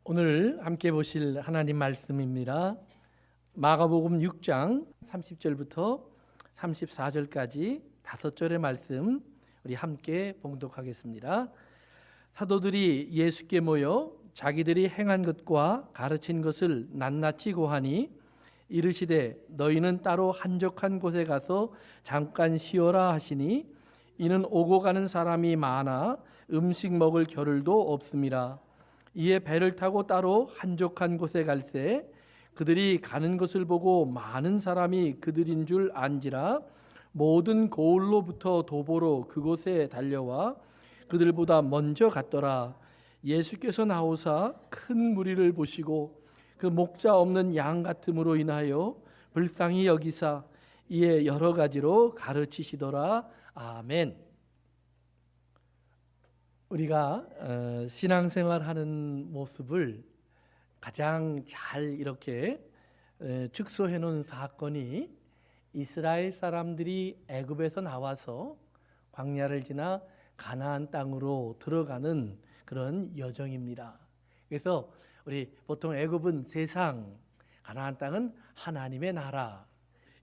오늘 함께 보실 하나님 말씀입니다. 마가복음 6장 30절부터 34절까지 5절의 말씀 우리 함께 봉독하겠습니다. 사도들이 예수께 모여 자기들이 행한 것과 가르친 것을 낱낱이 고하니 이르시되 너희는 따로 한적한 곳에 가서 잠깐 쉬어라 하시니 이는 오고 가는 사람이 많아 음식 먹을 겨를도 없음이라. 이에 배를 타고 따로 한적한 곳에 갈새 그들이 가는 것을 보고 많은 사람이 그들인 줄 안지라. 모든 고을로부터 도보로 그곳에 달려와 그들보다 먼저 갔더라. 예수께서 나오사 큰 무리를 보시고 그 목자 없는 양 같음으로 인하여 불쌍히 여기사 이에 여러 가지로 가르치시더라. 아멘. 우리가 신앙생활하는 모습을 가장 잘 이렇게 축소해 놓은 사건이 이스라엘 사람들이 애굽에서 나와서 광야를 지나 가나안 땅으로 들어가는 그런 여정입니다. 그래서 우리 보통 애굽은 세상, 가나안 땅은 하나님의 나라,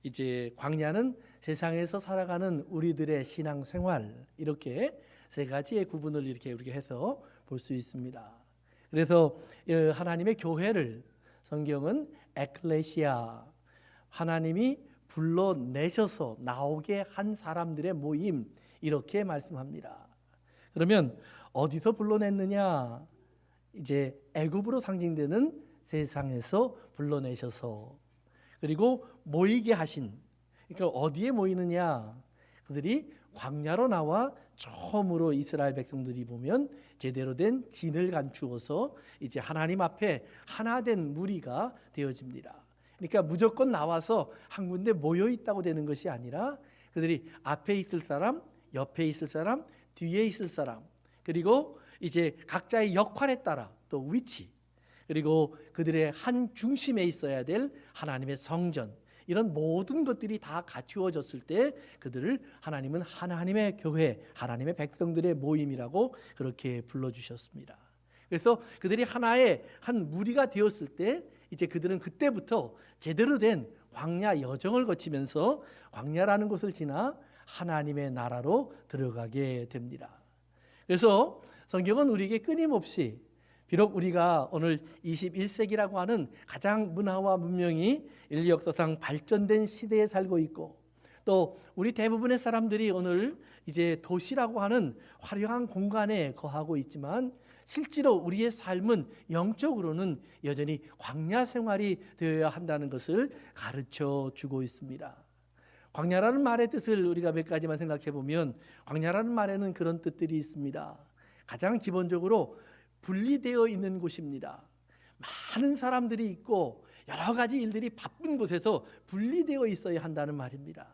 이제 광야는 세상에서 살아가는 우리들의 신앙생활, 이렇게 세 가지의 구분을 이렇게 우리가 해서 볼 수 있습니다. 그래서 하나님의 교회를 성경은 에클레시아, 하나님이 불러내셔서 나오게 한 사람들의 모임, 이렇게 말씀합니다. 그러면 어디서 불러냈느냐? 이제 애굽으로 상징되는 세상에서 불러내셔서, 그리고 모이게 하신, 그러니까 어디에 모이느냐? 그들이 광야로 나와 처음으로 이스라엘 백성들이 보면 제대로 된 진을 감추어서 이제 하나님 앞에 하나된 무리가 되어집니다. 그러니까 무조건 나와서 한 군데 모여 있다고 되는 것이 아니라 그들이 앞에 있을 사람, 옆에 있을 사람, 뒤에 있을 사람, 그리고 이제 각자의 역할에 따라 또 위치, 그리고 그들의 한 중심에 있어야 될 하나님의 성전, 이런 모든 것들이 다 갖추어졌을 때 그들을 하나님은 하나님의 교회, 하나님의 백성들의 모임이라고 그렇게 불러주셨습니다. 그래서 그들이 하나의 한 무리가 되었을 때 이제 그들은 그때부터 제대로 된 광야 여정을 거치면서 광야라는 곳을 지나 하나님의 나라로 들어가게 됩니다. 그래서 성경은 우리에게 끊임없이, 비록 우리가 오늘 21세기라고 하는 가장 문화와 문명이 인류 역사상 발전된 시대에 살고 있고, 또 우리 대부분의 사람들이 오늘 이제 도시라고 하는 화려한 공간에 거하고 있지만 실제로 우리의 삶은 영적으로는 여전히 광야 생활이 되어야 한다는 것을 가르쳐 주고 있습니다. 광야라는 말의 뜻을 우리가 몇 가지만 생각해 보면, 광야라는 말에는 그런 뜻들이 있습니다. 가장 기본적으로 분리되어 있는 곳입니다. 많은 사람들이 있고 여러 가지 일들이 바쁜 곳에서 분리되어 있어야 한다는 말입니다.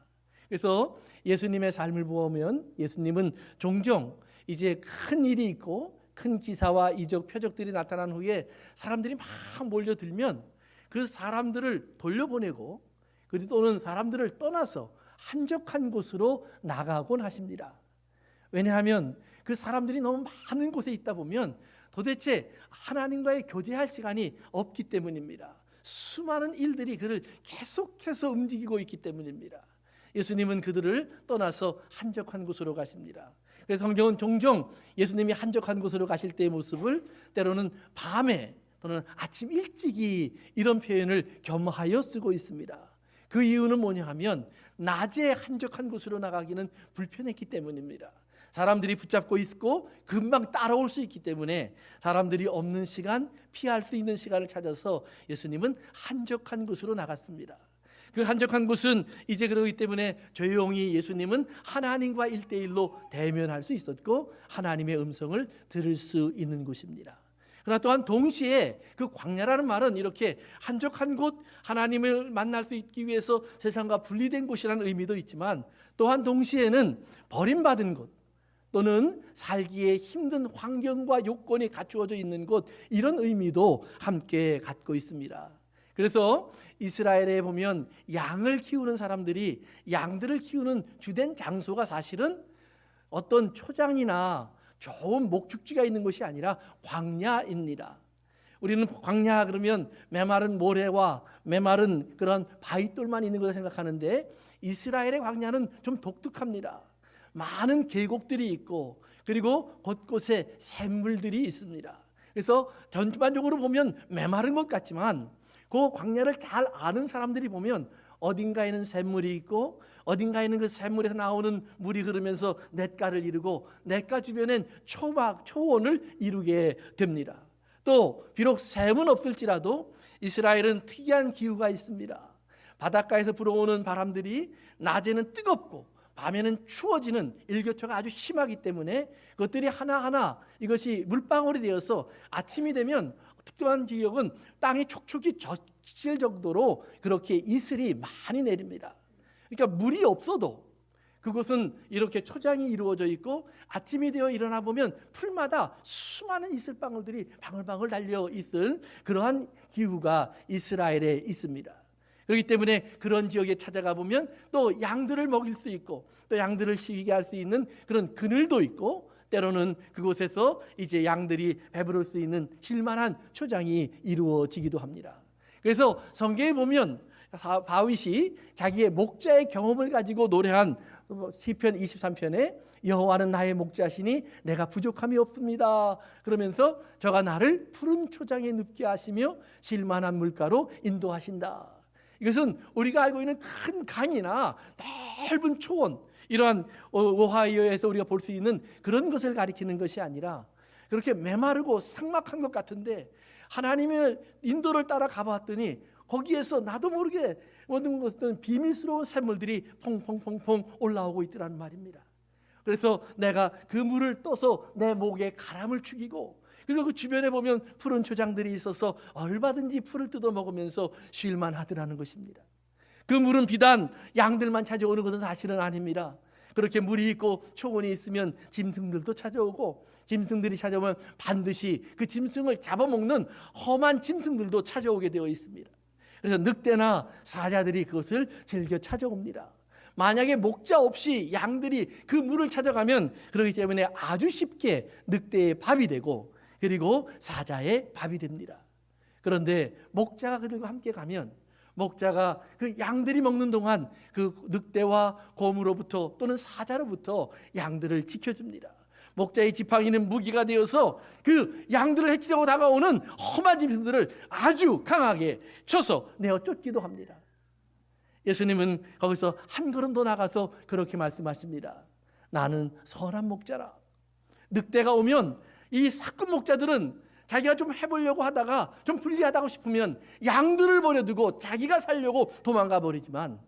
그래서 예수님의 삶을 보면 예수님은 종종 이제 큰 일이 있고 큰 기사와 이적 표적들이 나타난 후에 사람들이 막 몰려들면 그 사람들을 돌려보내고, 그리고 또는 사람들을 떠나서 한적한 곳으로 나가곤 하십니다. 왜냐하면 그 사람들이 너무 많은 곳에 있다 보면 도대체 하나님과의 교제할 시간이 없기 때문입니다. 수많은 일들이 그를 계속해서 움직이고 있기 때문입니다. 예수님은 그들을 떠나서 한적한 곳으로 가십니다. 그래서 성경은 종종 예수님이 한적한 곳으로 가실 때의 모습을 때로는 밤에 또는 아침 일찍이 이런 표현을 겸하여 쓰고 있습니다. 그 이유는 뭐냐 하면 낮에 한적한 곳으로 나가기는 불편했기 때문입니다. 사람들이 붙잡고 있고 금방 따라올 수 있기 때문에 사람들이 없는 시간, 피할 수 있는 시간을 찾아서 예수님은 한적한 곳으로 나갔습니다. 그 한적한 곳은 이제 그러기 때문에 조용히 예수님은 하나님과 1대1로 대면할 수 있었고 하나님의 음성을 들을 수 있는 곳입니다. 그러나 또한 동시에 그 광야라는 말은 이렇게 한적한 곳, 하나님을 만날 수 있기 위해서 세상과 분리된 곳이라는 의미도 있지만, 또한 동시에는 버림받은 곳, 또는 살기에 힘든 환경과 요건이 갖추어져 있는 곳, 이런 의미도 함께 갖고 있습니다. 그래서 이스라엘에 보면 양을 키우는 사람들이 양들을 키우는 주된 장소가 사실은 어떤 초장이나 좋은 목축지가 있는 것이 아니라 광야입니다. 우리는 광야 그러면 메마른 모래와 메마른 그런 바위돌만 있는 것을 생각하는데 이스라엘의 광야는 좀 독특합니다. 많은 계곡들이 있고 그리고 곳곳에 샘물들이 있습니다. 그래서 전반적으로 보면 메마른 것 같지만 그 광야를 잘 아는 사람들이 보면 어딘가에는 샘물이 있고 어딘가에는 그 샘물에서 나오는 물이 흐르면서 냇가를 이루고 냇가 주변엔 초원을 이루게 됩니다. 또 비록 샘은 없을지라도 이스라엘은 특이한 기후가 있습니다. 바닷가에서 불어오는 바람들이 낮에는 뜨겁고 밤에는 추워지는 일교차가 아주 심하기 때문에 그것들이 하나하나 이것이 물방울이 되어서 아침이 되면 특정한 지역은 땅이 촉촉이 젖힐 정도로 그렇게 이슬이 많이 내립니다. 그러니까 물이 없어도 그곳은 이렇게 초장이 이루어져 있고 아침이 되어 일어나 보면 풀마다 수많은 이슬방울들이 방울방울 달려 있을 그러한 기후가 이스라엘에 있습니다. 그렇기 때문에 그런 지역에 찾아가 보면 또 양들을 먹일 수 있고 또 양들을 쉬게 할 수 있는 그런 그늘도 있고 때로는 그곳에서 이제 양들이 배부를 수 있는 쉴만한 초장이 이루어지기도 합니다. 그래서 성경에 보면 다윗이 자기의 목자의 경험을 가지고 노래한 시편 23편에 여호와는 나의 목자시니 내가 부족함이 없습니다. 그러면서 저가 나를 푸른 초장에 눕게 하시며 쉴만한 물가로 인도하신다. 이것은 우리가 알고 있는 큰 강이나 넓은 초원, 이러한 오하이오에서 우리가 볼 수 있는 그런 것을 가리키는 것이 아니라 그렇게 메마르고 삭막한 것 같은데 하나님의 인도를 따라 가봤더니 거기에서 나도 모르게 모든 것들은 비밀스러운 샘물들이 퐁퐁퐁퐁 올라오고 있더라는 말입니다. 그래서 내가 그 물을 떠서 내 목에 가람을 죽이고 그리고 그 주변에 보면 푸른 초장들이 있어서 얼마든지 풀을 뜯어 먹으면서 쉴만 하더라는 것입니다. 그 물은 비단 양들만 찾아오는 것은 사실은 아닙니다. 그렇게 물이 있고 초원이 있으면 짐승들도 찾아오고 짐승들이 찾아오면 반드시 그 짐승을 잡아먹는 험한 짐승들도 찾아오게 되어 있습니다. 그래서 늑대나 사자들이 그것을 즐겨 찾아옵니다. 만약에 목자 없이 양들이 그 물을 찾아가면 그렇기 때문에 아주 쉽게 늑대의 밥이 되고 그리고 사자의 밥이 됩니다. 그런데 목자가 그들과 함께 가면 목자가 그 양들이 먹는 동안 그 늑대와 곰으로부터 또는 사자로부터 양들을 지켜줍니다. 목자의 지팡이는 무기가 되어서 그 양들을 해치려고 다가오는 험한 짐승들을 아주 강하게 쳐서 내어 쫓기도 합니다. 예수님은 거기서 한 걸음 더 나가서 그렇게 말씀하십니다. 나는 선한 목자라. 늑대가 오면 이 사꾼 목자들은 자기가 좀 해보려고 하다가 좀 불리하다고 싶으면 양들을 버려두고 자기가 살려고 도망가 버리지만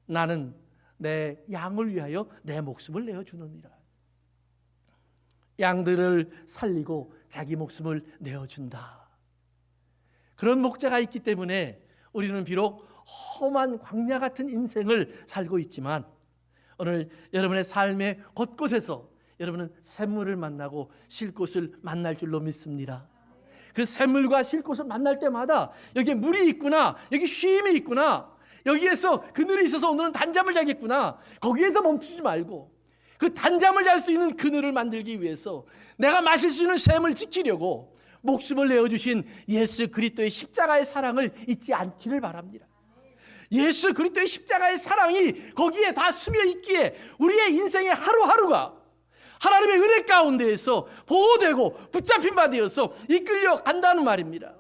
나는 내 양을 위하여 내 목숨을 내어주느니라. 양들을 살리고 자기 목숨을 내어준다. 그런 목자가 있기 때문에 우리는 비록 험한 광야 같은 인생을 살고 있지만 오늘 여러분의 삶의 곳곳에서 여러분은 샘물을 만나고 쉴 곳을 만날 줄로 믿습니다. 그 샘물과 쉴 곳을 만날 때마다 여기에 물이 있구나, 여기 쉼이 있구나, 여기에서 그늘이 있어서 오늘은 단잠을 자겠구나, 거기에서 멈추지 말고 그 단잠을 잘 수 있는 그늘을 만들기 위해서 내가 마실 수 있는 샘을 지키려고 목숨을 내어주신 예수 그리스도의 십자가의 사랑을 잊지 않기를 바랍니다. 예수 그리스도의 십자가의 사랑이 거기에 다 스며 있기에 우리의 인생의 하루하루가 하나님의 은혜 가운데에서 보호되고 붙잡힌 바 되어서 이끌려 간다는 말입니다.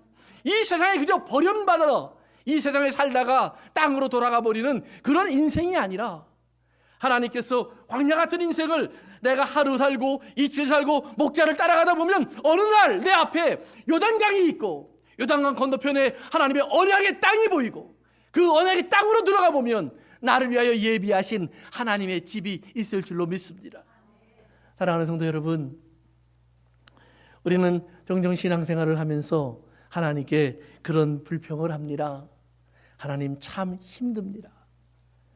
이 세상에 그저 버림받아 이 세상에 살다가 땅으로 돌아가 버리는 그런 인생이 아니라 하나님께서 광야 같은 인생을 내가 하루 살고 이틀 살고 목자를 따라가다 보면 어느 날 내 앞에 요단강이 있고 요단강 건너편에 하나님의 언약의 땅이 보이고 그 언약의 땅으로 들어가 보면 나를 위하여 예비하신 하나님의 집이 있을 줄로 믿습니다. 사랑하는 성도 여러분, 우리는 종종 신앙생활을 하면서 하나님께 그런 불평을 합니다. 하나님 참 힘듭니다.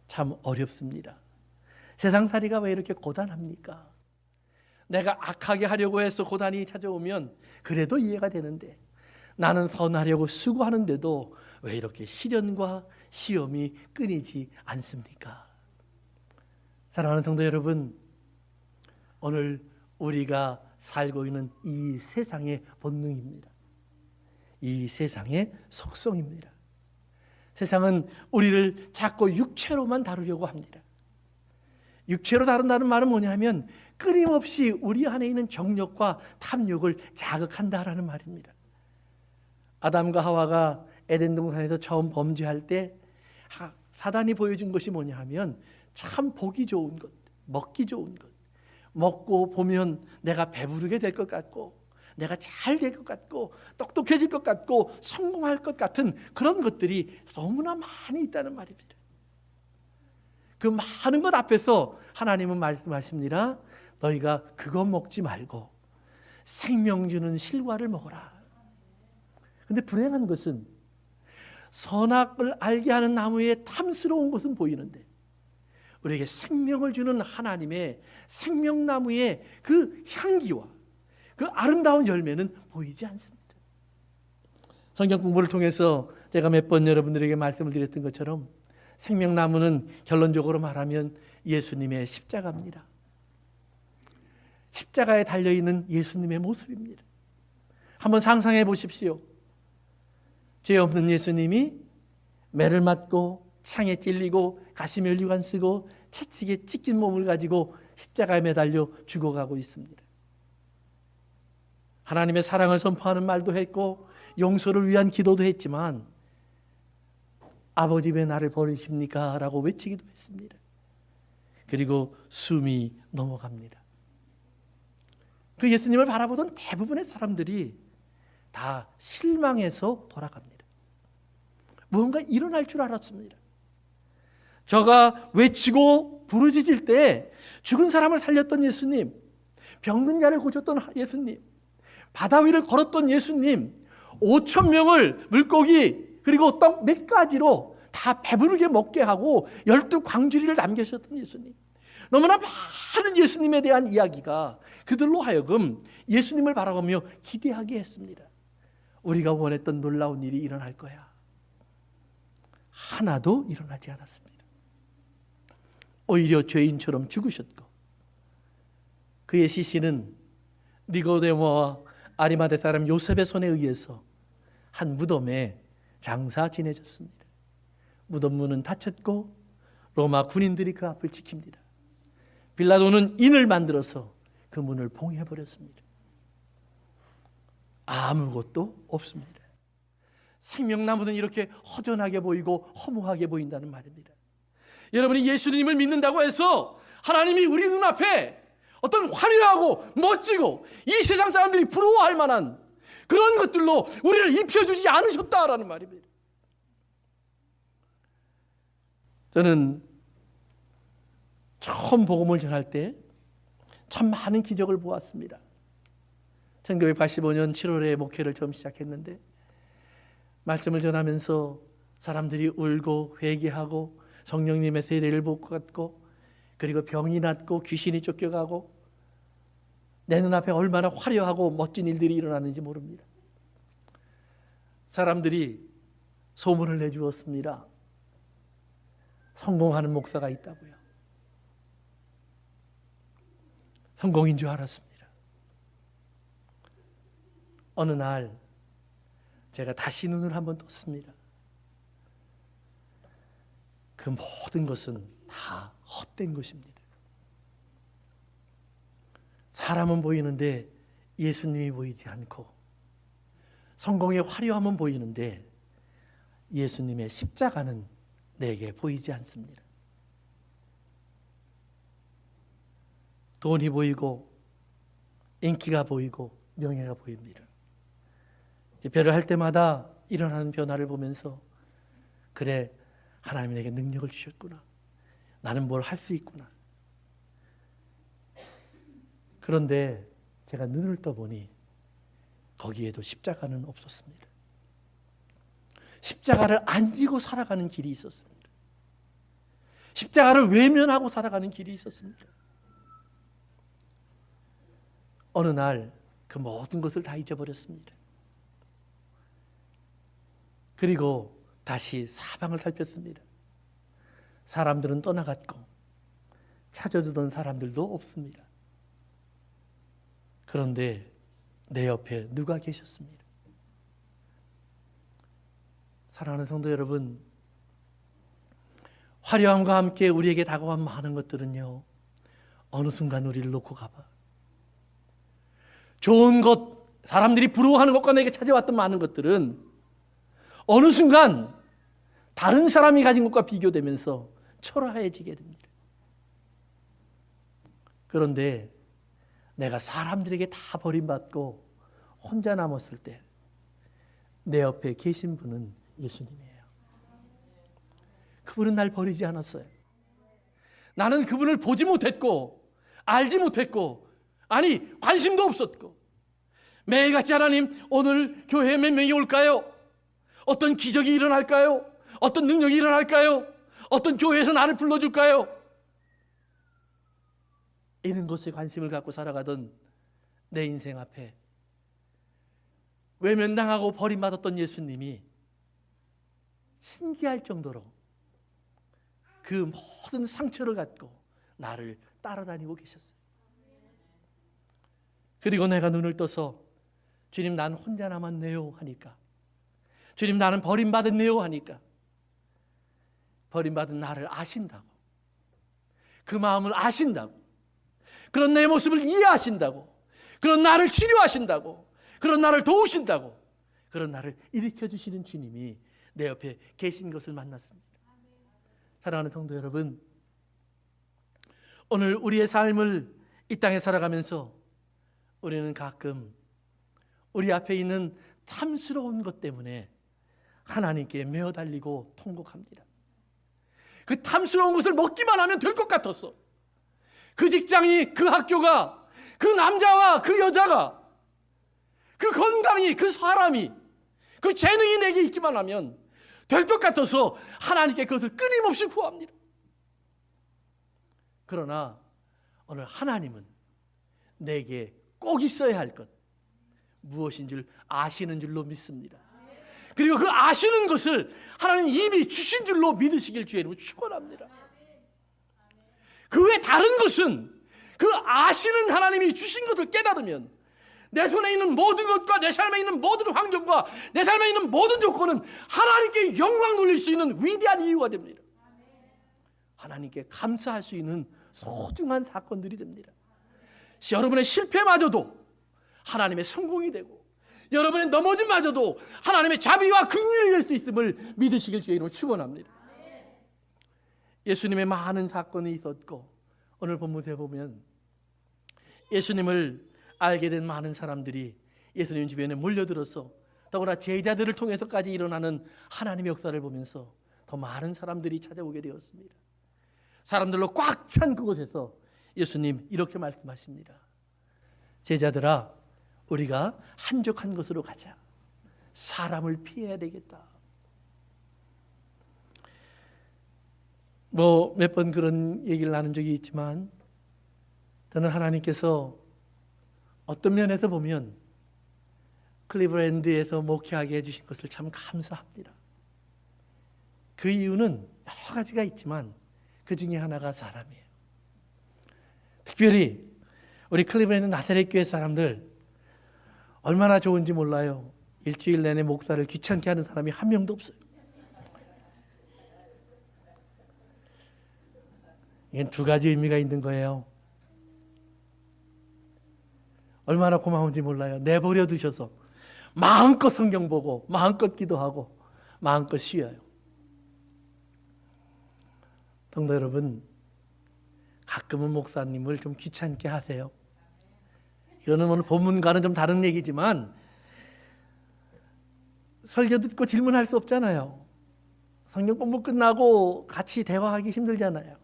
참 어렵습니다. 세상살이가 왜 이렇게 고단합니까? 내가 악하게 하려고 해서 고단이 찾아오면 그래도 이해가 되는데 나는 선하려고 수고하는데도 왜 이렇게 시련과 시험이 끊이지 않습니까? 사랑하는 성도 여러분, 오늘 우리가 살고 있는 이 세상의 본능입니다. 이 세상의 속성입니다. 세상은 우리를 자꾸 육체로만 다루려고 합니다. 육체로 다룬다는 말은 뭐냐면 끊임없이 우리 안에 있는 정욕과 탐욕을 자극한다라는 말입니다. 아담과 하와가 에덴 동산에서 처음 범죄할 때 사단이 보여준 것이 뭐냐 하면 참 보기 좋은 것, 먹기 좋은 것, 먹고 보면 내가 배부르게 될 것 같고 내가 잘 될 것 같고 똑똑해질 것 같고 성공할 것 같은 그런 것들이 너무나 많이 있다는 말입니다. 그 많은 것 앞에서 하나님은 말씀하십니다. 너희가 그거 먹지 말고 생명 주는 실과를 먹어라. 그런데 불행한 것은 선악을 알게 하는 나무의 탐스러운 것은 보이는데 우리에게 생명을 주는 하나님의 생명나무의 그 향기와 그 아름다운 열매는 보이지 않습니다. 성경 공부를 통해서 제가 몇 번 여러분들에게 말씀을 드렸던 것처럼 생명나무는 결론적으로 말하면 예수님의 십자가입니다. 십자가에 달려있는 예수님의 모습입니다. 한번 상상해 보십시오. 죄 없는 예수님이 매를 맞고 창에 찔리고 가시면류관 쓰고 채찍에 찢긴 몸을 가지고 십자가에 매달려 죽어가고 있습니다. 하나님의 사랑을 선포하는 말도 했고 용서를 위한 기도도 했지만 아버지 왜 나를 버리십니까? 라고 외치기도 했습니다. 그리고 숨이 넘어갑니다. 그 예수님을 바라보던 대부분의 사람들이 다 실망해서 돌아갑니다. 무언가 일어날 줄 알았습니다. 저가 외치고 부르짖을 때 죽은 사람을 살렸던 예수님, 병든 자를 고쳤던 예수님, 바다 위를 걸었던 예수님, 5천 명을 물고기 그리고 떡 몇 가지로 다 배부르게 먹게 하고 12광주리를 남겨주셨던 예수님, 너무나 많은 예수님에 대한 이야기가 그들로 하여금 예수님을 바라보며 기대하게 했습니다. 우리가 원했던 놀라운 일이 일어날 거야. 하나도 일어나지 않았습니다. 오히려 죄인처럼 죽으셨고 그의 시신은 니고데모와 아리마대 사람 요셉의 손에 의해서 한 무덤에 장사 지내졌습니다. 무덤 문은 닫혔고 로마 군인들이 그 앞을 지킵니다. 빌라도는 인을 만들어서 그 문을 봉해버렸습니다. 아무것도 없습니다. 생명나무는 이렇게 허전하게 보이고 허무하게 보인다는 말입니다. 여러분이 예수님을 믿는다고 해서 하나님이 우리 눈앞에 어떤 화려하고 멋지고 이 세상 사람들이 부러워할 만한 그런 것들로 우리를 입혀주지 않으셨다라는 말입니다. 저는 처음 복음을 전할 때 참 많은 기적을 보았습니다. 1985년 7월에 목회를 처음 시작했는데 말씀을 전하면서 사람들이 울고 회개하고 성령님의 세례를 받고 그리고 병이 낫고 귀신이 쫓겨가고 내 눈앞에 얼마나 화려하고 멋진 일들이 일어나는지 모릅니다. 사람들이 소문을 내주었습니다. 성공하는 목사가 있다고요. 성공인 줄 알았습니다. 어느 날 제가 다시 눈을 한번 떴습니다. 그 모든 것은 다 헛된 것입니다. 사람은 보이는데 예수님이 보이지 않고 성공의 화려함은 보이는데 예수님의 십자가는 내게 보이지 않습니다. 돈이 보이고 인기가 보이고 명예가 보입니다. 별을 할 때마다 일어나는 변화를 보면서 그래, 하나님이 내게 능력을 주셨구나. 나는 뭘 할 수 있구나. 그런데 제가 눈을 떠보니 거기에도 십자가는 없었습니다. 십자가를 안 지고 살아가는 길이 있었습니다. 십자가를 외면하고 살아가는 길이 있었습니다. 어느 날 그 모든 것을 다 잊어버렸습니다. 그리고 다시 사방을 살폈습니다. 사람들은 떠나갔고 찾아주던 사람들도 없습니다. 그런데 내 옆에 누가 계셨습니다. 사랑하는 성도 여러분, 화려함과 함께 우리에게 다가온 많은 것들은요, 어느 순간 우리를 놓고 가봐. 좋은 것, 사람들이 부러워하는 것과 내게 찾아왔던 많은 것들은 어느 순간 다른 사람이 가진 것과 비교되면서 초라해지게 됩니다. 그런데 내가 사람들에게 다 버림받고 혼자 남았을 때 내 옆에 계신 분은 예수님이에요. 그분은 날 버리지 않았어요. 나는 그분을 보지 못했고 알지 못했고 아니 관심도 없었고 매일같이 하나님 오늘 교회에 몇 명이 올까요? 어떤 기적이 일어날까요? 어떤 능력이 일어날까요? 어떤 교회에서 나를 불러줄까요? 이런 것에 관심을 갖고 살아가던 내 인생 앞에 외면당하고 버림받았던 예수님이 신기할 정도로 그 모든 상처를 갖고 나를 따라다니고 계셨어요. 그리고 내가 눈을 떠서 주님 난 혼자 남았네요 하니까, 주님 나는 버림받았네요 하니까, 버림받은 나를 아신다고, 그 마음을 아신다고, 그런 내 모습을 이해하신다고, 그런 나를 치료하신다고, 그런 나를 도우신다고, 그런 나를 일으켜주시는 주님이 내 옆에 계신 것을 만났습니다. 사랑하는 성도 여러분, 오늘 우리의 삶을 이 땅에 살아가면서 우리는 가끔 우리 앞에 있는 탐스러운 것 때문에 하나님께 매어 달리고 통곡합니다. 그 탐스러운 것을 먹기만 하면 될 것 같았어. 그 직장이, 그 학교가, 그 남자와 그 여자가, 그 건강이, 그 사람이, 그 재능이 내게 있기만 하면 될 것 같아서 하나님께 그것을 끊임없이 구합니다. 그러나 오늘 하나님은 내게 꼭 있어야 할 것, 무엇인 줄 아시는 줄로 믿습니다. 그리고 그 아시는 것을 하나님 이미 주신 줄로 믿으시길 주의 이름으로 축원합니다. 그 외 다른 것은 그 아시는 하나님이 주신 것을 깨달으면 내 손에 있는 모든 것과 내 삶에 있는 모든 환경과 내 삶에 있는 모든 조건은 하나님께 영광 돌릴 수 있는 위대한 이유가 됩니다. 하나님께 감사할 수 있는 소중한 사건들이 됩니다. 여러분의 실패마저도 하나님의 성공이 되고 여러분의 넘어짐마저도 하나님의 자비와 긍휼이 될 수 있음을 믿으시길 주의 이름으로 축원합니다. 예수님의 많은 사건이 있었고 오늘 본문에 보면 예수님을 알게 된 많은 사람들이 예수님 주변에 몰려들어서 더구나 제자들을 통해서까지 일어나는 하나님의 역사를 보면서 더 많은 사람들이 찾아오게 되었습니다. 사람들로 꽉 찬 그곳에서 예수님 이렇게 말씀하십니다. 제자들아, 우리가 한적한 곳으로 가자. 사람을 피해야 되겠다. 몇 번 그런 얘기를 나눈 적이 있지만 저는 하나님께서 어떤 면에서 보면 클리브랜드에서 목회하게 해주신 것을 참 감사합니다. 그 이유는 여러 가지가 있지만 그 중에 하나가 사람이에요. 특별히 우리 클리브랜드 나사렛 교회 사람들 얼마나 좋은지 몰라요. 일주일 내내 목사를 귀찮게 하는 사람이 한 명도 없어요. 이건 두 가지 의미가 있는 거예요. 얼마나 고마운지 몰라요. 내버려 두셔서 마음껏 성경 보고 마음껏 기도하고 마음껏 쉬어요. 성도 여러분, 가끔은 목사님을 좀 귀찮게 하세요. 이거는 오늘 본문과는 좀 다른 얘기지만 설교 듣고 질문할 수 없잖아요. 성경 공부 끝나고 같이 대화하기 힘들잖아요.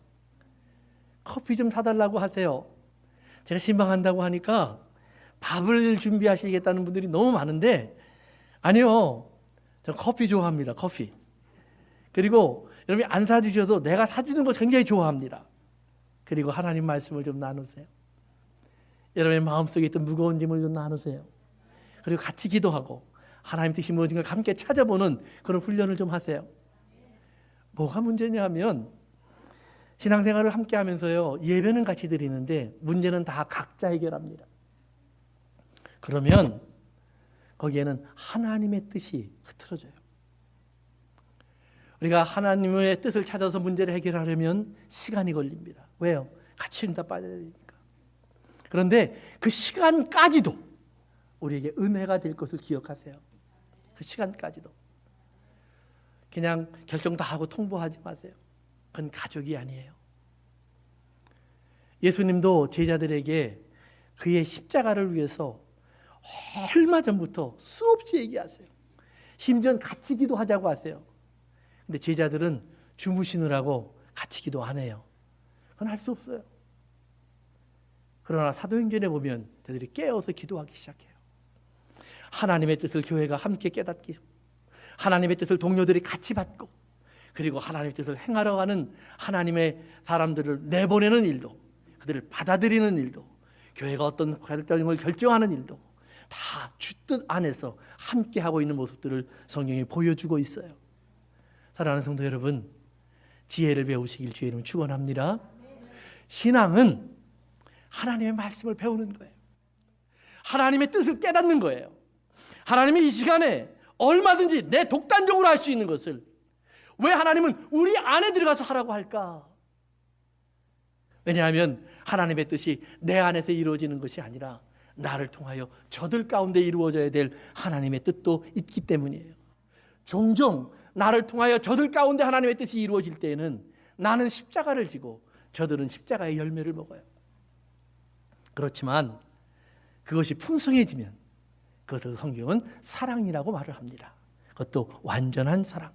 커피 좀 사달라고 하세요. 제가 신방한다고 하니까 밥을 준비하시겠다는 분들이 너무 많은데 아니요, 저 커피 좋아합니다. 커피. 그리고 여러분이 안 사주셔도 내가 사주는 거 굉장히 좋아합니다. 그리고 하나님 말씀을 좀 나누세요. 여러분의 마음속에 있던 무거운 짐을 좀 나누세요. 그리고 같이 기도하고 하나님 뜻이 무엇인가 함께 찾아보는 그런 훈련을 좀 하세요. 뭐가 문제냐면 신앙생활을 함께 하면서요, 예배는 같이 드리는데 문제는 다 각자 해결합니다. 그러면 거기에는 하나님의 뜻이 흐트러져요. 우리가 하나님의 뜻을 찾아서 문제를 해결하려면 시간이 걸립니다. 왜요? 같이 응답받아야 되니까. 그런데 그 시간까지도 우리에게 은혜가 될 것을 기억하세요. 그 시간까지도. 그냥 결정 다 하고 통보하지 마세요. 그건 가족이 아니에요. 예수님도 제자들에게 그의 십자가를 위해서 얼마 전부터 수없이 얘기하세요. 심지어 같이 기도하자고 하세요. 근데 제자들은 주무시느라고 같이 기도 안 해요. 그건 할 수 없어요. 그러나 사도행전에 보면 저들이 깨어서 기도하기 시작해요. 하나님의 뜻을 교회가 함께 깨닫기, 하나님의 뜻을 동료들이 같이 받고, 그리고 하나님의 뜻을 행하러 가는 하나님의 사람들을 내보내는 일도, 그들을 받아들이는 일도, 교회가 어떤 결정을 결정하는 일도 다 주 뜻 안에서 함께 하고 있는 모습들을 성경이 보여주고 있어요. 사랑하는 성도 여러분, 지혜를 배우시길 주의 이름으로 축원합니다. 신앙은 하나님의 말씀을 배우는 거예요. 하나님의 뜻을 깨닫는 거예요. 하나님이 이 시간에 얼마든지 내 독단적으로 할 수 있는 것을 왜 하나님은 우리 안에 들어가서 하라고 할까? 왜냐하면 하나님의 뜻이 내 안에서 이루어지는 것이 아니라 나를 통하여 저들 가운데 이루어져야 될 하나님의 뜻도 있기 때문이에요. 종종 나를 통하여 저들 가운데 하나님의 뜻이 이루어질 때에는 나는 십자가를 지고 저들은 십자가의 열매를 먹어요. 그렇지만 그것이 풍성해지면 그것을 성경은 사랑이라고 말을 합니다. 그것도 완전한 사랑.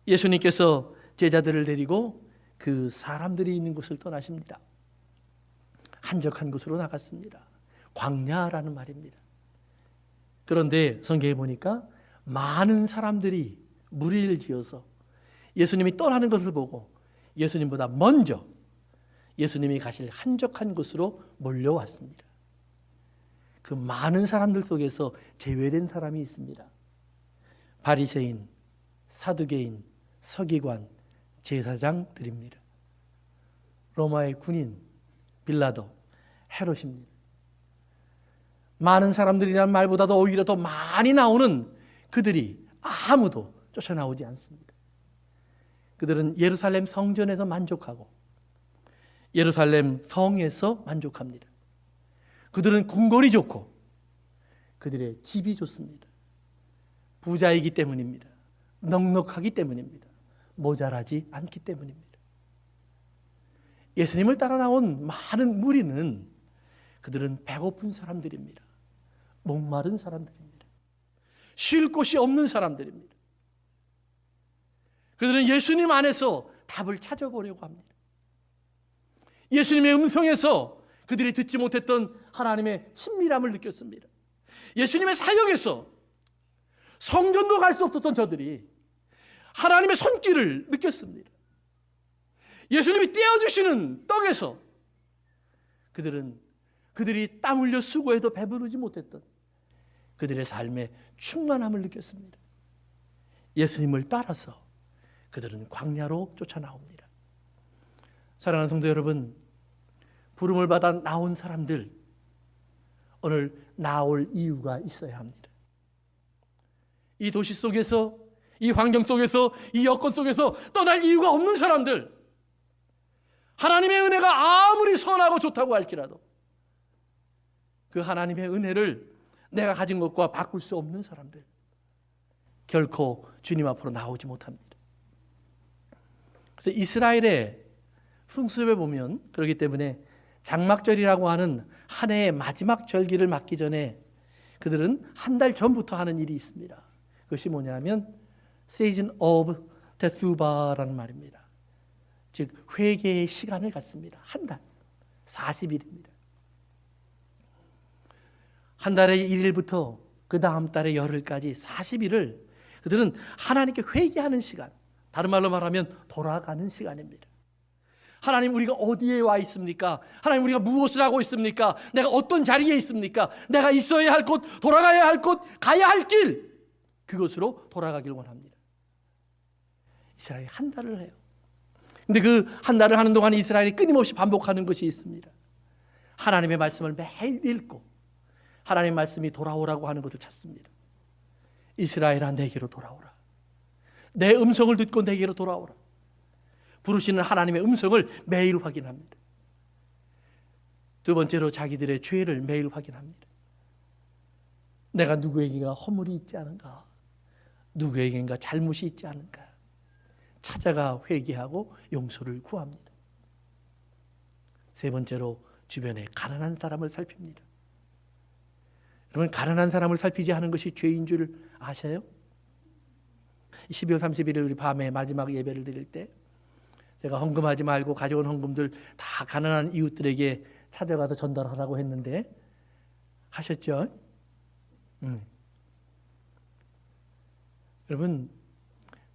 예수님께서 제자들을 데리고 그 사람들이 있는 곳을 떠나십니다. 한적한 곳으로 나갔습니다. 광야라는 말입니다. 그런데 성경에 보니까 많은 사람들이 무리를 지어서 예수님이 떠나는 것을 보고 예수님보다 먼저 예수님이 가실 한적한 곳으로 몰려왔습니다. 그 많은 사람들 속에서 제외된 사람이 있습니다. 바리새인, 사두개인, 서기관, 제사장들입니다. 로마의 군인 빌라도, 헤롯입니다. 많은 사람들이라는 말보다도 오히려 더 많이 나오는 그들이 아무도 쫓아나오지 않습니다. 그들은 예루살렘 성전에서 만족하고 예루살렘 성에서 만족합니다. 그들은 궁궐이 좋고 그들의 집이 좋습니다. 부자이기 때문입니다. 넉넉하기 때문입니다. 모자라지 않기 때문입니다. 예수님을 따라 나온 많은 무리는 그들은 배고픈 사람들입니다. 목마른 사람들입니다. 쉴 곳이 없는 사람들입니다. 그들은 예수님 안에서 답을 찾아보려고 합니다. 예수님의 음성에서 그들이 듣지 못했던 하나님의 친밀함을 느꼈습니다. 예수님의 사역에서 성전도 갈 수 없었던 저들이 하나님의 손길을 느꼈습니다. 예수님이 떼어주시는 떡에서 그들이 땀 흘려 수고해도 배부르지 못했던 그들의 삶의 충만함을 느꼈습니다. 예수님을 따라서 그들은 광야로 쫓아나옵니다. 사랑하는 성도 여러분, 부름을 받아 나온 사람들, 오늘 나올 이유가 있어야 합니다. 이 도시 속에서, 이 환경 속에서, 이 여건 속에서 떠날 이유가 없는 사람들, 하나님의 은혜가 아무리 선하고 좋다고 할지라도 그 하나님의 은혜를 내가 가진 것과 바꿀 수 없는 사람들, 결코 주님 앞으로 나오지 못합니다. 그래서 이스라엘의 풍습에 보면 그렇기 때문에 장막절이라고 하는 한 해의 마지막 절기를 맞기 전에 그들은 한 달 전부터 하는 일이 있습니다. 그것이 뭐냐면 Season of Teshuvah라는 말입니다. 즉 회개의 시간을 갖습니다. 한 달, 40일입니다. 한 달의 1일부터 그 다음 달의 열흘까지 40일을 그들은 하나님께 회개하는 시간, 다른 말로 말하면 돌아가는 시간입니다. 하나님, 우리가 어디에 와 있습니까? 하나님, 우리가 무엇을 하고 있습니까? 내가 어떤 자리에 있습니까? 내가 있어야 할 곳, 돌아가야 할 곳, 가야 할 길, 그것으로 돌아가길 원합니다. 이스라엘이 한 달을 해요. 근데 그 한 달을 하는 동안 이스라엘이 끊임없이 반복하는 것이 있습니다. 하나님의 말씀을 매일 읽고 하나님의 말씀이 돌아오라고 하는 것을 찾습니다. 이스라엘아, 내게로 돌아오라. 내 음성을 듣고 내게로 돌아오라. 부르시는 하나님의 음성을 매일 확인합니다. 두 번째로 자기들의 죄를 매일 확인합니다. 내가 누구에게가 허물이 있지 않은가, 누구에게인가 잘못이 있지 않은가 찾아가 회개하고 용서를 구합니다. 세 번째로 주변에 가난한 사람을 살핍니다. 여러분, 가난한 사람을 살피지 않은 것이 죄인 줄 아세요? 12월 31일 우리 밤에 마지막 예배를 드릴 때 제가 헌금하지 말고 가져온 헌금들 다 가난한 이웃들에게 찾아가서 전달하라고 했는데 하셨죠? 여러분,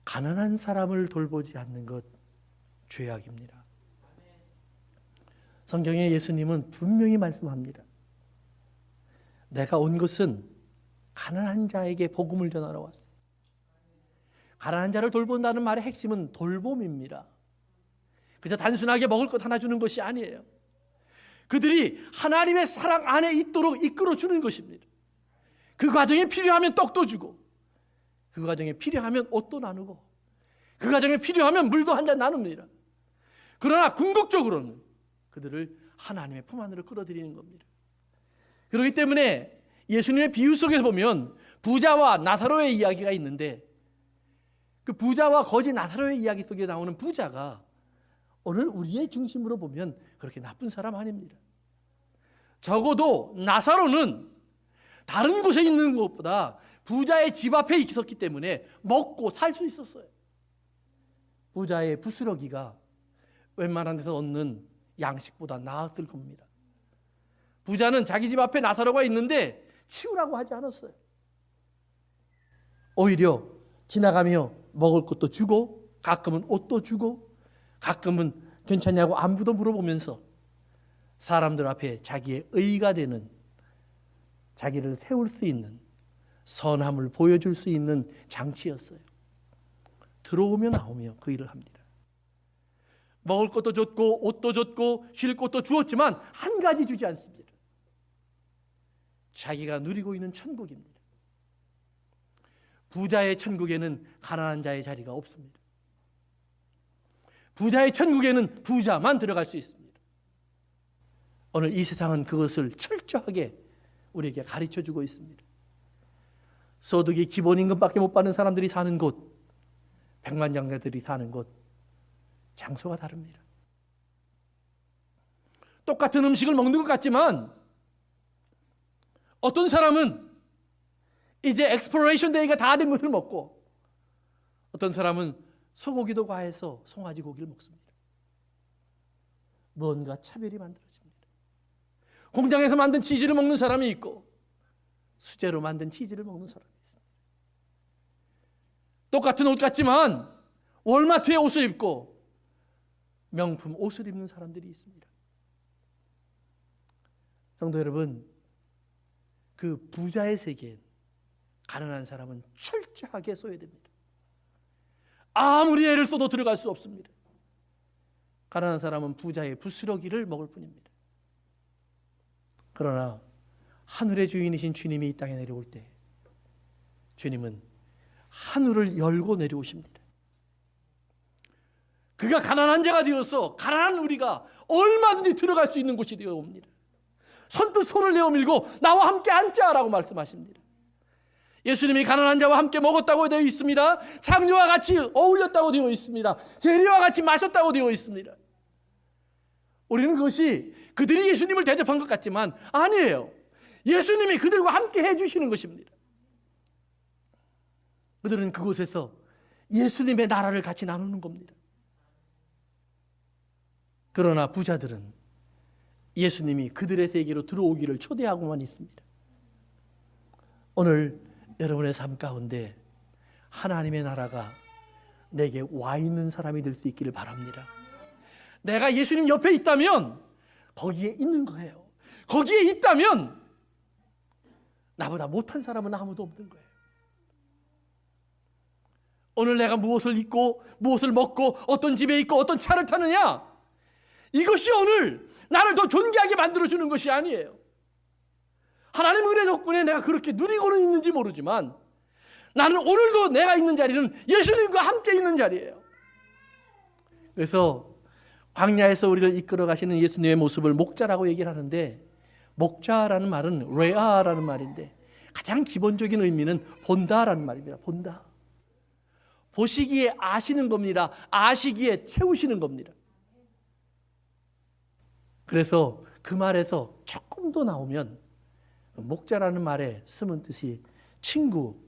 가난한 사람을 돌보지 않는 것 죄악입니다. 성경에 예수님은 분명히 말씀합니다. 내가 온 것은 가난한 자에게 복음을 전하러 왔어요. 가난한 자를 돌본다는 말의 핵심은 돌봄입니다. 그저 단순하게 먹을 것 하나 주는 것이 아니에요. 그들이 하나님의 사랑 안에 있도록 이끌어 주는 것입니다. 그 과정에 필요하면 떡도 주고, 그 과정에 필요하면 옷도 나누고, 그 과정에 필요하면 물도 한 잔 나눕니다. 그러나 궁극적으로는 그들을 하나님의 품 안으로 끌어들이는 겁니다. 그렇기 때문에 예수님의 비유 속에서 보면 부자와 나사로의 이야기가 있는데, 그 부자와 거지 나사로의 이야기 속에 나오는 부자가 오늘 우리의 중심으로 보면 그렇게 나쁜 사람 아닙니다. 적어도 나사로는 다른 곳에 있는 것보다 부자의 집 앞에 있었기 때문에 먹고 살 수 있었어요. 부자의 부스러기가 웬만한 데서 얻는 양식보다 나았을 겁니다. 부자는 자기 집 앞에 나사로가 있는데 치우라고 하지 않았어요. 오히려 지나가며 먹을 것도 주고, 가끔은 옷도 주고, 가끔은 괜찮냐고 안부도 물어보면서 사람들 앞에 자기의 의가 되는, 자기를 세울 수 있는, 선함을 보여줄 수 있는 장치였어요. 들어오며 나오며 그 일을 합니다. 먹을 것도 줬고 옷도 줬고 쉴 곳도 주었지만 한 가지 주지 않습니다. 자기가 누리고 있는 천국입니다. 부자의 천국에는 가난한 자의 자리가 없습니다. 부자의 천국에는 부자만 들어갈 수 있습니다. 오늘 이 세상은 그것을 철저하게 우리에게 가르쳐주고 있습니다. 소득이 기본임금밖에 못 받는 사람들이 사는 곳, 백만장자들이 사는 곳, 장소가 다릅니다. 똑같은 음식을 먹는 것 같지만 어떤 사람은 이제 엑스플로레이션 데이가 다 된 것을 먹고, 어떤 사람은 소고기도 과해서 송아지 고기를 먹습니다. 뭔가 차별이 만들어집니다. 공장에서 만든 치즈를 먹는 사람이 있고 수제로 만든 치즈를 먹는 사람이 있습니다. 똑같은 옷 같지만 월마트에 옷을 입고 명품 옷을 입는 사람들이 있습니다. 성도 여러분, 그 부자의 세계엔 가난한 사람은 철저하게 소외됩니다. 아무리 애를 써도 들어갈 수 없습니다. 가난한 사람은 부자의 부스러기를 먹을 뿐입니다. 그러나 하늘의 주인이신 주님이 이 땅에 내려올 때 주님은 하늘을 열고 내려오십니다. 그가 가난한 자가 되어서 가난한 우리가 얼마든지 들어갈 수 있는 곳이 되어 옵니다. 선뜻 손을 내어 밀고 나와 함께 앉자라고 말씀하십니다. 예수님이 가난한 자와 함께 먹었다고 되어 있습니다. 장녀와 같이 어울렸다고 되어 있습니다. 제리와 같이 마셨다고 되어 있습니다. 우리는 그것이 그들이 예수님을 대접한 것 같지만 아니에요. 예수님이 그들과 함께 해주시는 것입니다. 그들은 그곳에서 예수님의 나라를 같이 나누는 겁니다. 그러나 부자들은 예수님이 그들의 세계로 들어오기를 초대하고만 있습니다. 오늘 여러분의 삶 가운데 하나님의 나라가 내게 와 있는 사람이 될 수 있기를 바랍니다. 내가 예수님 옆에 있다면 거기에 있는 거예요. 거기에 있다면 나보다 못한 사람은 아무도 없는 거예요. 오늘 내가 무엇을 입고 무엇을 먹고 어떤 집에 있고 어떤 차를 타느냐, 이것이 오늘 나를 더 존귀하게 만들어주는 것이 아니에요. 하나님 은혜 덕분에 내가 그렇게 누리고는 있는지 모르지만 나는 오늘도 내가 있는 자리는 예수님과 함께 있는 자리예요. 그래서 광야에서 우리를 이끌어 가시는 예수님의 모습을 목자라고 얘기를 하는데, 목자라는 말은 레아라는 말인데 가장 기본적인 의미는 본다라는 말입니다. 본다. 보시기에 아시는 겁니다. 아시기에 채우시는 겁니다. 그래서 그 말에서 조금 더 나오면 목자라는 말에 숨은 뜻이 친구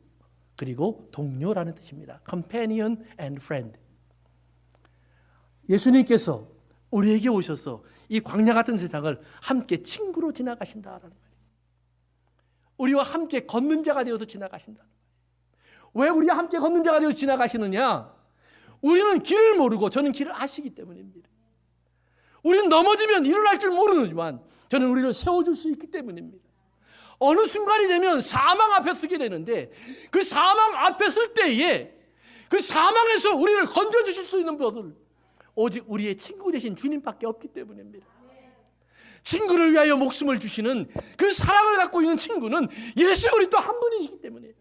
그리고 동료라는 뜻입니다. Companion and friend. 예수님께서 우리에게 오셔서 이 광야 같은 세상을 함께 친구로 지나가신다라는 말이에요. 우리와 함께 걷는 자가 되어서 지나가신다. 왜 우리와 함께 걷는 자가 되어서 지나가시느냐? 우리는 길을 모르고 저는 길을 아시기 때문입니다. 우리는 넘어지면 일어날 줄 모르지만 저는 우리를 세워줄 수 있기 때문입니다. 어느 순간이 되면 사망 앞에 서게 되는데, 그 사망 앞에 설 때에 그 사망에서 우리를 건져주실 수 있는 분은 오직 우리의 친구 되신 주님밖에 없기 때문입니다. 친구를 위하여 목숨을 주시는 그 사랑을 갖고 있는 친구는 예수 그리스도 한 분이시기 때문이에요.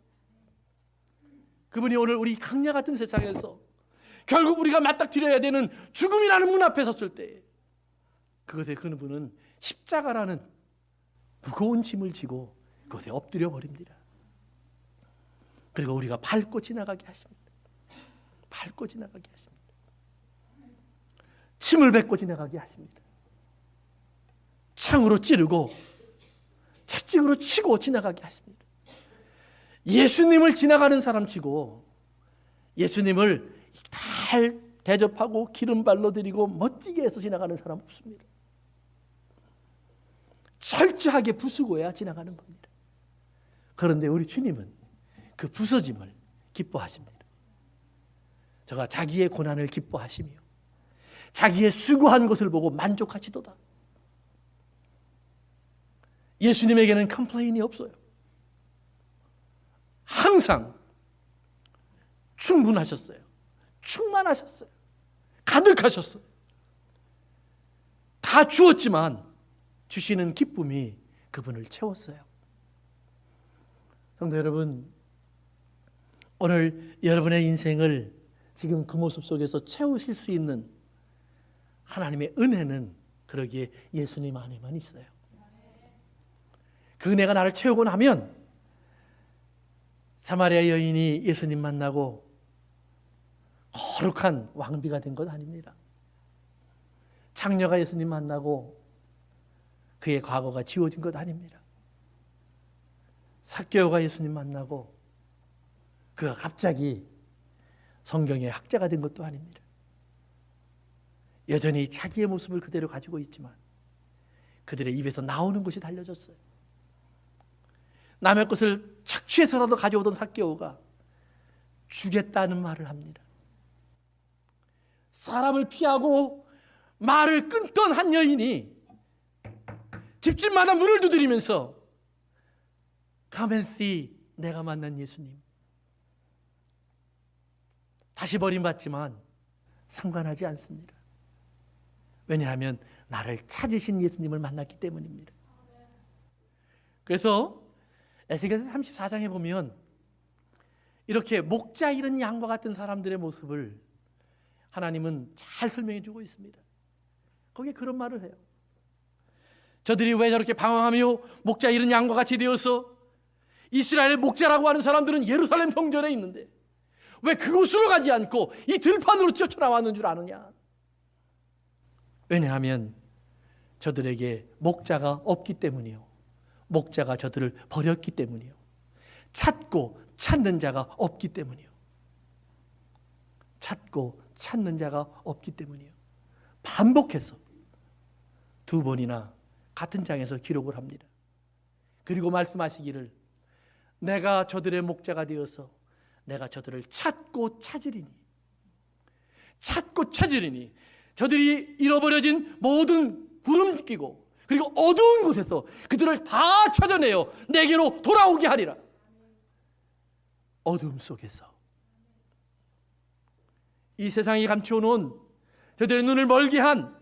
그분이 오늘 우리 광야 같은 세상에서 결국 우리가 맞닥뜨려야 되는 죽음이라는 문 앞에 섰을 때, 그것에 그분은 십자가라는 무거운 짐을 지고 그것에 엎드려 버립니다. 그리고 우리가 밟고 지나가게 하십니다. 밟고 지나가게 하십니다. 침을 뱉고 지나가게 하십니다. 창으로 찌르고 채찍으로 치고 지나가게 하십니다. 예수님을 지나가는 사람 치고 예수님을 잘 대접하고 기름발로 드리고 멋지게 해서 지나가는 사람 없습니다. 철저하게 부수고야 지나가는 겁니다. 그런데 우리 주님은 그 부서짐을 기뻐하십니다. 저가 자기의 고난을 기뻐하시며 자기의 수고한 것을 보고 만족하시도다. 예수님에게는 컴플레인이 없어요. 항상 충분하셨어요. 충만하셨어요. 가득하셨어요. 다 주었지만 주시는 기쁨이 그분을 채웠어요. 성도 여러분, 오늘 여러분의 인생을 지금 그 모습 속에서 채우실 수 있는 하나님의 은혜는 그러기에 예수님 안에만 있어요. 그 은혜가 나를 채우고 나면 사마리아 여인이 예수님 만나고 거룩한 왕비가 된 것 아닙니다. 창녀가 예수님 만나고 그의 과거가 지워진 것 아닙니다. 삭개오가 예수님 만나고 그가 갑자기 성경의 학자가 된 것도 아닙니다. 여전히 자기의 모습을 그대로 가지고 있지만 그들의 입에서 나오는 것이 달라졌어요. 남의 것을 착취해서라도 가져오던 삭개오가 주겠다는 말을 합니다. 사람을 피하고 말을 끊던 한 여인이 집집마다 문을 두드리면서 Come and see, 내가 만난 예수님. 다시 버림받지만 상관하지 않습니다. 왜냐하면 나를 찾으신 예수님을 만났기 때문입니다. 그래서 에스겔서 34장에 보면 이렇게 목자 잃은 양과 같은 사람들의 모습을 하나님은 잘 설명해 주고 있습니다. 거기에 그런 말을 해요. 저들이 왜 저렇게 방황하며 목자 잃은 양과 같이 되어서 이스라엘의 목자라고 하는 사람들은 예루살렘 성전에 있는데 왜 그곳으로 가지 않고 이 들판으로 뛰쳐나왔는 줄 아느냐? 왜냐하면 저들에게 목자가 없기 때문이요. 목자가 저들을 버렸기 때문이요. 찾고 찾는 자가 없기 때문이요. 찾고 찾는 자가 없기 때문이요. 반복해서 두 번이나 같은 장에서 기록을 합니다. 그리고 말씀하시기를 내가 저들의 목자가 되어서 내가 저들을 찾고 찾으리니 저들이 잃어버려진 모든 구름 끼고 그리고 어두운 곳에서 그들을 다 찾아내어 내게로 돌아오게 하리라. 어두움 속에서 이 세상이 감추어놓은 저들의 눈을 멀게 한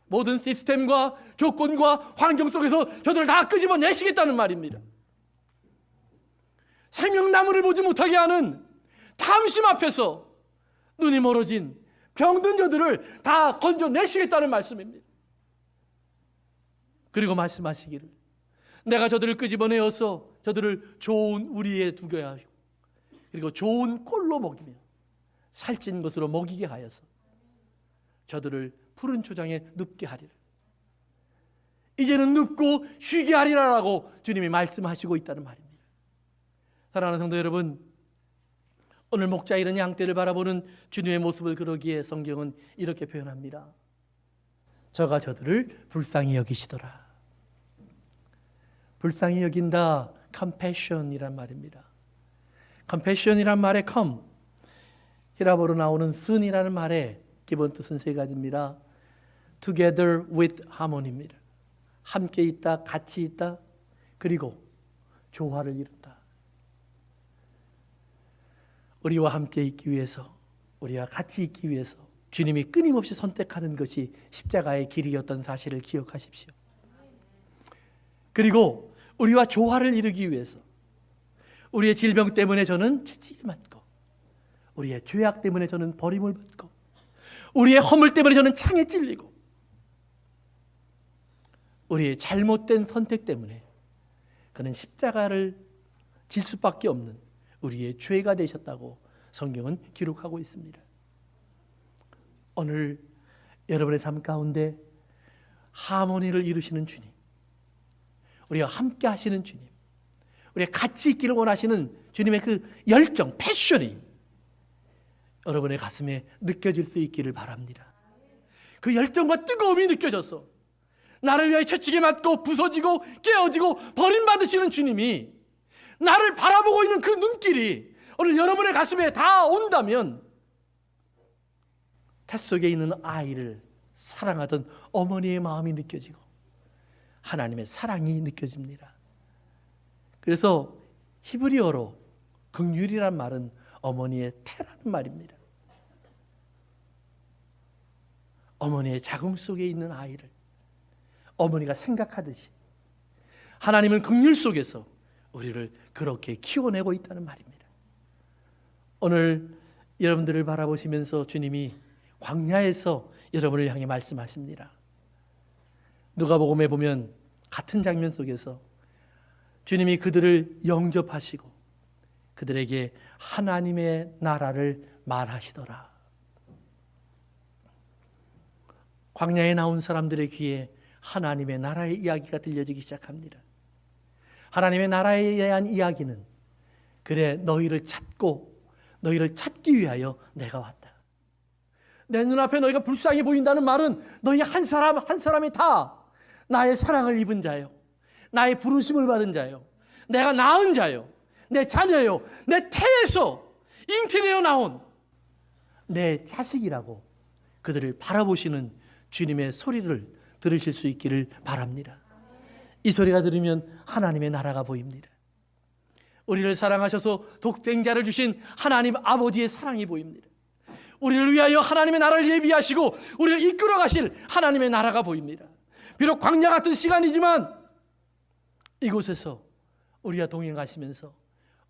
모든 시스템과 조건과 환경 속에서 저들을 다 끄집어내시겠다는 말입니다. 생명나무를 보지 못하게 하는 탐심 앞에서 눈이 멀어진 병든 저들을 다 건져내시겠다는 말씀입니다. 그리고 말씀하시기를 내가 저들을 끄집어내어서 저들을 좋은 우리에 두게 하시고 그리고 좋은 꼴로 먹이며 살찐 것으로 먹이게 하여서 저들을 푸른 초장에 눕게 하리라. 이제는 눕고 쉬게 하리라라고 주님이 말씀하시고 있다는 말입니다. 사랑하는 성도 여러분, 오늘 목자 잃은 양떼를 바라보는 주님의 모습을 그러기에 성경은 이렇게 표현합니다. 저가 저들을 불쌍히 여기시더라. 불쌍히 여긴다, compassion이란 말입니다. compassion이란 말의 come, 히라보로 나오는 순이라는 말의 기본 뜻은 세 가지입니다. together with harmony입니다. 함께 있다, 같이 있다, 그리고 조화를 이룬다. 우리와 함께 있기 위해서, 우리와 같이 있기 위해서 주님이 끊임없이 선택하는 것이 십자가의 길이었던 사실을 기억하십시오. 그리고 우리와 조화를 이루기 위해서 우리의 질병 때문에 저는 채찍을 맞고 우리의 죄악 때문에 저는 버림을 받고 우리의 허물 때문에 저는 창에 찔리고 우리의 잘못된 선택 때문에 그는 십자가를 질 수밖에 없는 우리의 죄가 되셨다고 성경은 기록하고 있습니다. 오늘 여러분의 삶 가운데 하모니를 이루시는 주님, 우리와 함께 하시는 주님, 우리가 같이 있기를 원하시는 주님의 그 열정, 패션이 여러분의 가슴에 느껴질 수 있기를 바랍니다. 그 열정과 뜨거움이 느껴져서 나를 위하여 채찍에 맞고 부서지고 깨어지고 버림받으시는 주님이 나를 바라보고 있는 그 눈길이 오늘 여러분의 가슴에 다 온다면 뱃 속에 있는 아이를 사랑하던 어머니의 마음이 느껴지고 하나님의 사랑이 느껴집니다. 그래서 히브리어로 긍휼이란 말은 어머니의 태라는 말입니다. 어머니의 자궁 속에 있는 아이를 어머니가 생각하듯이 하나님은 긍휼 속에서 우리를 그렇게 키워내고 있다는 말입니다. 오늘 여러분들을 바라보시면서 주님이 광야에서 여러분을 향해 말씀하십니다. 누가복음에 보면 같은 장면 속에서 주님이 그들을 영접하시고 그들에게 하나님의 나라를 말하시더라. 광야에 나온 사람들의 귀에 하나님의 나라의 이야기가 들려지기 시작합니다. 하나님의 나라에 대한 이야기는 그래 너희를 찾고 너희를 찾기 위하여 내가 왔다. 내 눈앞에 너희가 불쌍히 보인다는 말은 너희 한 사람 한 사람이 다 나의 사랑을 입은 자요, 나의 부르심을 받은 자요, 내가 낳은 자요, 내 자녀요, 내 태에서 잉태되어 나온 내 자식이라고 그들을 바라보시는 주님의 소리를 들으실 수 있기를 바랍니다. 이 소리가 들으면 하나님의 나라가 보입니다. 우리를 사랑하셔서 독생자를 주신 하나님 아버지의 사랑이 보입니다. 우리를 위하여 하나님의 나라를 예비하시고 우리를 이끌어 가실 하나님의 나라가 보입니다. 비록 광야 같은 시간이지만 이곳에서 우리가 동행하시면서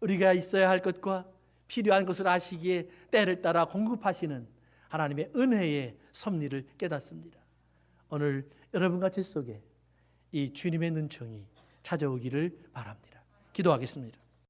우리가 있어야 할 것과 필요한 것을 아시기에 때를 따라 공급하시는 하나님의 은혜의 섭리를 깨닫습니다. 오늘 여러분과 제 속에 이 주님의 눈총이 찾아오기를 바랍니다. 기도하겠습니다.